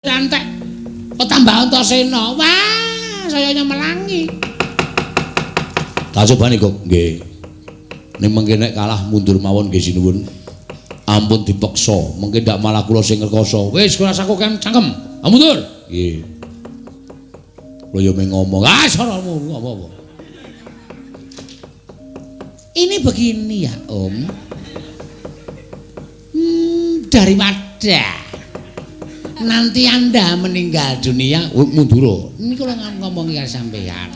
rantek kok tambah Antasena. Wah, saya melangi. Tak cobani kok nggih. Ning mengke nek kalah mundur mawon nggih sinuwun. Ampun dipeksa, mengke ndak malah kula sing ngrekoso. Wis kula saku kan cangkem. Mundur. Nggih. Kula yo meng ngomong, "Ah, saramu apa-apa." Ini begini ya, Om. Daripada nanti Anda meninggal dunia, mundur. Ini kula ngomong karo sampeyan.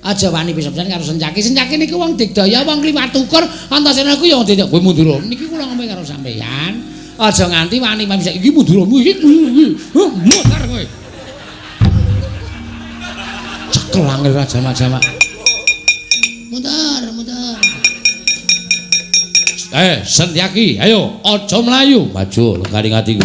Aja wani pisan karo Sencaki. Sencaki niku wong digdaya, wong kliwat ukur, Antasena ku ya didak kowe mundur. Niki kula ngomong karo sampeyan. Aja nganti wani bisa iki mundur. Mutar kowe. Cekel angel jama-jama. Mutar. Sencaki, ayo aja mlayu. Maju, garing atiku.